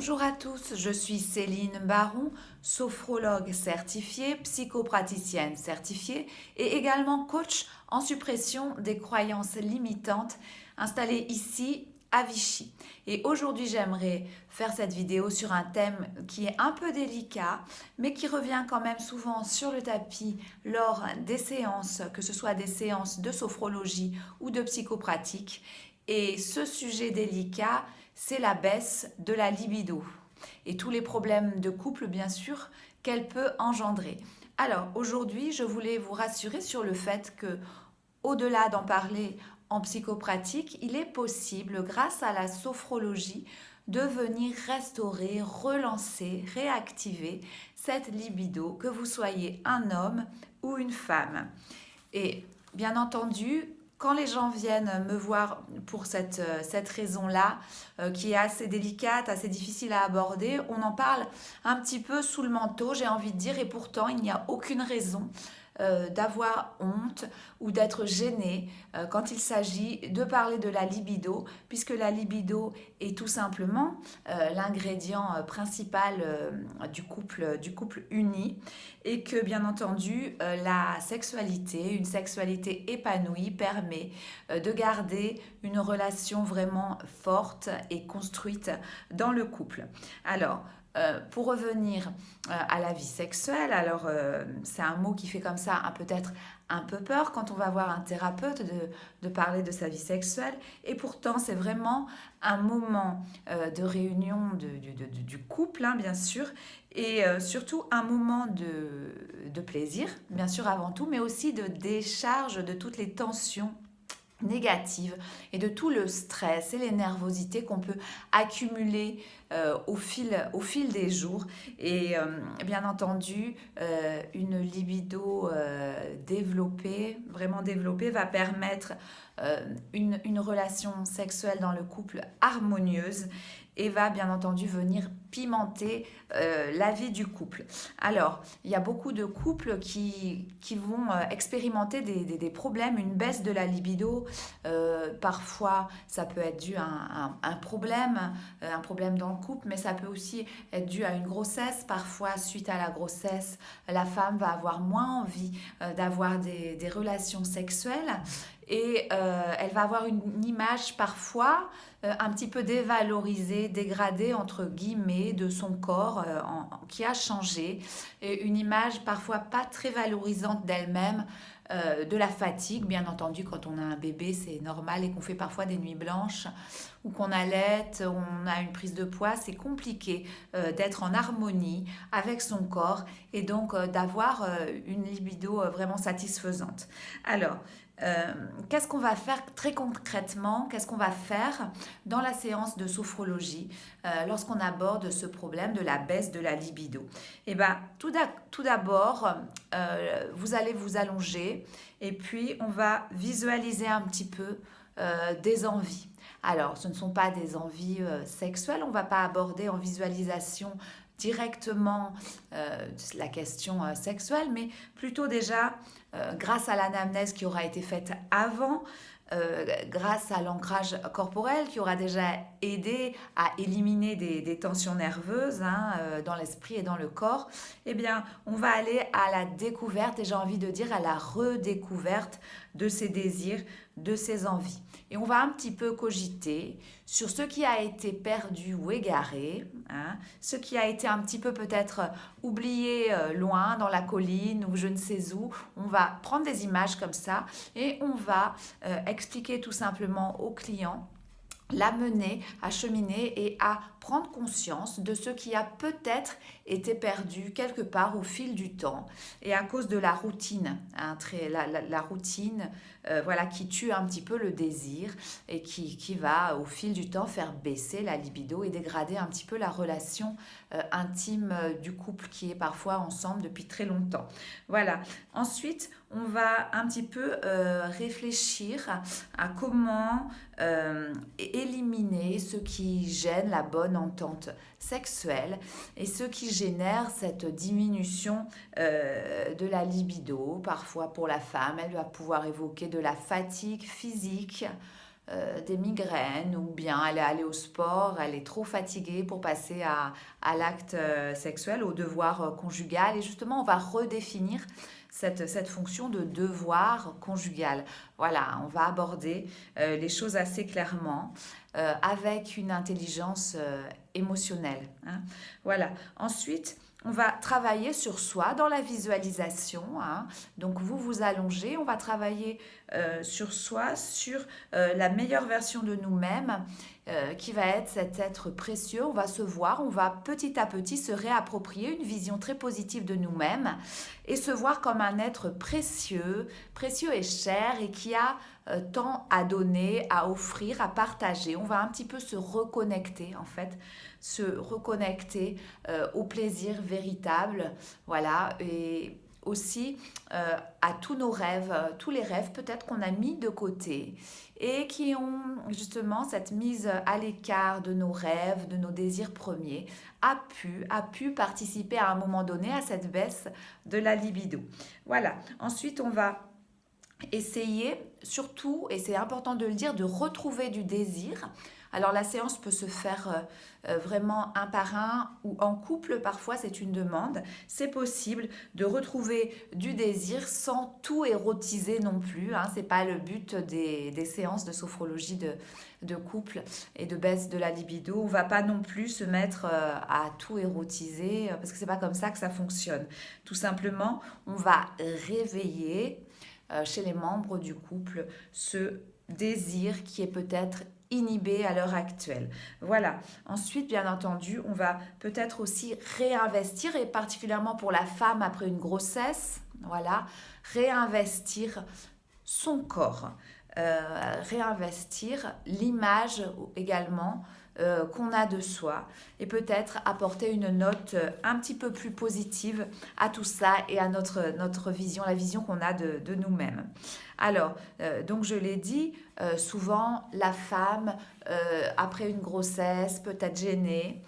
Bonjour à tous, je suis Céline Baron, sophrologue certifiée, psychopraticienne certifiée et également coach en suppression des croyances limitantes installée ici à Vichy. Et aujourd'hui, j'aimerais faire cette vidéo sur un thème qui est un peu délicat, mais qui revient quand même souvent sur le tapis lors des séances, que ce soit des séances de sophrologie ou de psychopratique. Et ce sujet délicat, c'est la baisse de la libido et tous les problèmes de couple, bien sûr, qu'elle peut engendrer. Alors aujourd'hui, je voulais vous rassurer sur le fait que, au-delà d'en parler en psychopratique, il est possible, grâce à la sophrologie, de venir restaurer, relancer, réactiver cette libido, que vous soyez un homme ou une femme. Et bien entendu, quand les gens viennent me voir pour cette raison-là, qui est assez délicate, assez difficile à aborder, on en parle un petit peu sous le manteau, j'ai envie de dire, et pourtant il n'y a aucune raison d'avoir honte ou d'être gêné quand il s'agit de parler de la libido, puisque la libido est tout simplement l'ingrédient principal du couple uni, et que bien entendu la sexualité, une sexualité épanouie permet de garder une relation vraiment forte et construite dans le couple. Alors, pour revenir à la vie sexuelle, alors c'est un mot qui fait comme ça peut-être un peu peur quand on va voir un thérapeute de parler de sa vie sexuelle, et pourtant c'est vraiment un moment de réunion du couple, hein, bien sûr, et surtout un moment de plaisir, bien sûr avant tout, mais aussi de décharge de toutes les tensions négatives et de tout le stress et les nervosités qu'on peut accumuler au fil des jours. Et bien entendu, une libido développée, vraiment développée, va permettre une relation sexuelle dans le couple harmonieuse et va bien entendu venir pimenter la vie du couple. Alors, il y a beaucoup de couples qui vont expérimenter des problèmes, une baisse de la libido. Parfois, ça peut être dû à un problème dans le couple, mais ça peut aussi être dû à une grossesse. Parfois, suite à la grossesse, la femme va avoir moins envie d'avoir des relations sexuelles, et elle va avoir une image parfois un petit peu dévalorisée, dégradée entre guillemets de son corps qui a changé, et une image parfois pas très valorisante d'elle-même, de la fatigue, bien entendu. Quand on a un bébé, c'est normal, et qu'on fait parfois des nuits blanches, ou qu'on allaite, on a une prise de poids, c'est compliqué d'être en harmonie avec son corps, et donc d'avoir une libido vraiment satisfaisante. Alors, qu'est-ce qu'on va faire très concrètement? Qu'est-ce qu'on va faire dans la séance de sophrologie lorsqu'on aborde ce problème de la baisse de la libido? Eh bien, tout d'abord, vous allez vous allonger, et puis on va visualiser un petit peu des envies. Alors, ce ne sont pas des envies sexuelles, on ne va pas aborder en visualisation directement la question sexuelle, mais plutôt déjà grâce à l'anamnèse qui aura été faite avant, grâce à l'ancrage corporel qui aura déjà aidé à éliminer des tensions nerveuses, hein, dans l'esprit et dans le corps. Eh bien, on va aller à la découverte, et j'ai envie de dire à la redécouverte de ses désirs, de ses envies. Et on va un petit peu cogiter sur ce qui a été perdu ou égaré, hein, ce qui a été un petit peu peut-être oublié loin dans la colline ou je ne sais où. On va prendre des images comme ça, et on va expliquer tout simplement au client, l'amener à cheminer et à prendre conscience de ce qui a peut-être été perdu quelque part au fil du temps, et à cause de la routine, hein, la routine voilà, qui tue un petit peu le désir, et qui va au fil du temps faire baisser la libido et dégrader un petit peu la relation intime du couple qui est parfois ensemble depuis très longtemps. Voilà. Ensuite, on va un petit peu réfléchir à comment éliminer ce qui gêne la bonne entente sexuelle, et ce qui génère cette diminution de la libido. Parfois pour la femme, elle va pouvoir évoquer de la fatigue physique, des migraines ou bien elle est allée au sport, elle est trop fatiguée pour passer à l'acte sexuel, au devoir conjugal. Et justement, on va redéfinir cette fonction de devoir conjugal. Voilà, on va aborder les choses assez clairement avec une intelligence émotionnelle, hein. Voilà. Ensuite, on va travailler sur soi dans la visualisation, hein. Donc vous vous allongez, on va travailler sur soi, sur la meilleure version de nous-mêmes, qui va être cet être précieux. On va se voir, on va petit à petit se réapproprier une vision très positive de nous-mêmes et se voir comme un être précieux, précieux et cher et qui a tant à donner, à offrir, à partager. On va un petit peu se reconnecter en fait, se reconnecter au plaisir véritable, voilà, et aussi à tous nos rêves, tous les rêves peut-être qu'on a mis de côté et qui ont justement cette mise à l'écart de nos rêves, de nos désirs premiers, a pu participer à un moment donné à cette baisse de la libido. Voilà, ensuite on va essayer surtout, et c'est important de le dire, de retrouver du désir. Alors la séance peut se faire vraiment un par un ou en couple, parfois c'est une demande. C'est possible de retrouver du désir sans tout érotiser non plus, hein. Ce n'est pas le but des séances de sophrologie de couple et de baisse de la libido. On ne va pas non plus se mettre à tout érotiser parce que ce n'est pas comme ça que ça fonctionne. Tout simplement, on va réveiller chez les membres du couple ce désir qui est peut-être inhibé à l'heure actuelle. Voilà. Ensuite, bien entendu, on va peut-être aussi réinvestir, et particulièrement pour la femme après une grossesse, voilà, réinvestir son corps, réinvestir l'image également qu'on a de soi et peut-être apporter une note un petit peu plus positive à tout ça et à notre vision, la vision qu'on a de nous-mêmes. Alors, donc je l'ai dit, souvent la femme, après une grossesse, peut être gênée,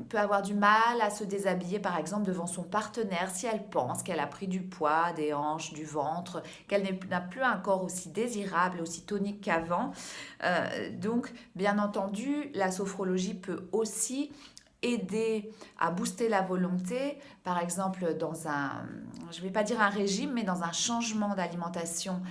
peut avoir du mal à se déshabiller par exemple devant son partenaire si elle pense qu'elle a pris du poids, des hanches, du ventre, qu'elle n'a plus un corps aussi désirable, aussi tonique qu'avant. Donc, bien entendu, la sophrologie peut aussi aider à booster la volonté, par exemple dans un, je ne vais pas dire un régime, mais dans un changement d'alimentation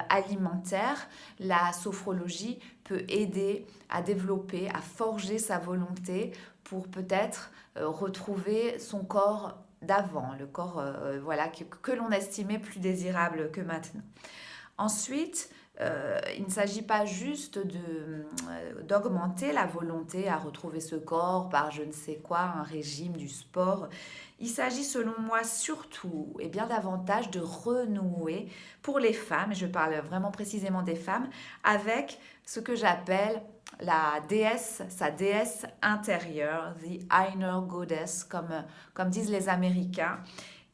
alimentaire, la sophrologie peut aider à développer, à forger sa volonté pour peut-être retrouver son corps d'avant, le corps voilà, que l'on estimait plus désirable que maintenant. Ensuite, il ne s'agit pas juste d'augmenter la volonté à retrouver ce corps par je ne sais quoi, un régime, du sport. Il s'agit selon moi surtout et bien davantage de renouer pour les femmes, et je parle vraiment précisément des femmes, avec ce que j'appelle la déesse, sa déesse intérieure, the inner goddess, comme disent les Américains.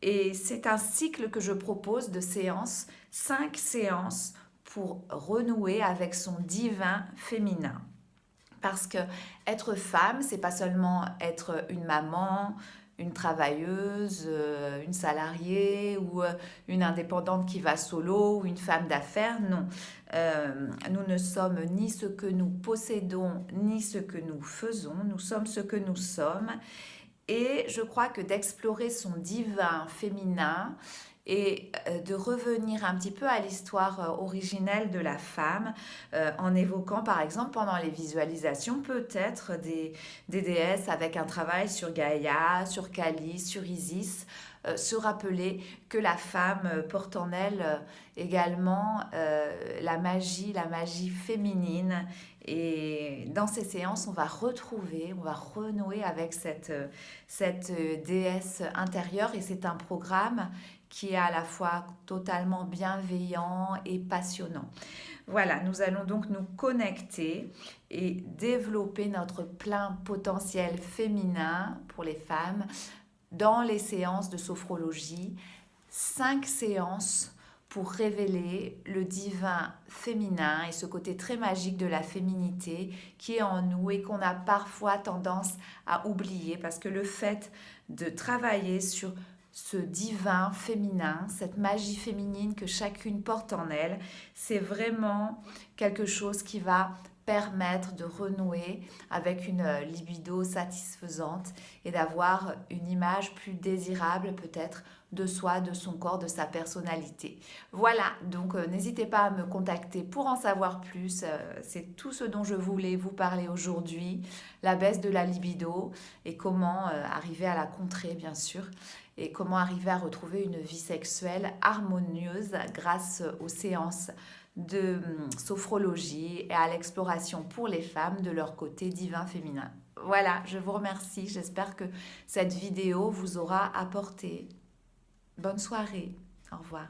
Et c'est un cycle que je propose de séances, 5 séances pour renouer avec son divin féminin. Parce que être femme, c'est pas seulement être une maman, une travailleuse, une salariée ou une indépendante qui va solo ou une femme d'affaires. Non, nous ne sommes ni ce que nous possédons ni ce que nous faisons. Nous sommes ce que nous sommes. Et je crois que d'explorer son divin féminin et de revenir un petit peu à l'histoire originelle de la femme en évoquant par exemple pendant les visualisations peut-être des déesses avec un travail sur Gaïa, sur Kali, sur Isis, se rappeler que la femme porte en elle également la magie féminine. Et dans ces séances, on va renouer avec cette déesse intérieure, et c'est un programme qui est à la fois totalement bienveillant et passionnant. Voilà, nous allons donc nous connecter et développer notre plein potentiel féminin pour les femmes dans les séances de sophrologie. 5 séances pour révéler le divin féminin et ce côté très magique de la féminité qui est en nous et qu'on a parfois tendance à oublier, parce que le fait de travailler sur ce divin féminin, cette magie féminine que chacune porte en elle. C'est vraiment quelque chose qui va permettre de renouer avec une libido satisfaisante et d'avoir une image plus désirable peut-être de soi, de son corps, de sa personnalité. Voilà, donc n'hésitez pas à me contacter pour en savoir plus. C'est tout ce dont je voulais vous parler aujourd'hui, la baisse de la libido et comment arriver à la contrer bien sûr et comment arriver à retrouver une vie sexuelle harmonieuse grâce aux séances de sophrologie et à l'exploration pour les femmes de leur côté divin féminin. Voilà, je vous remercie. J'espère que cette vidéo vous aura apporté. Bonne soirée. Au revoir.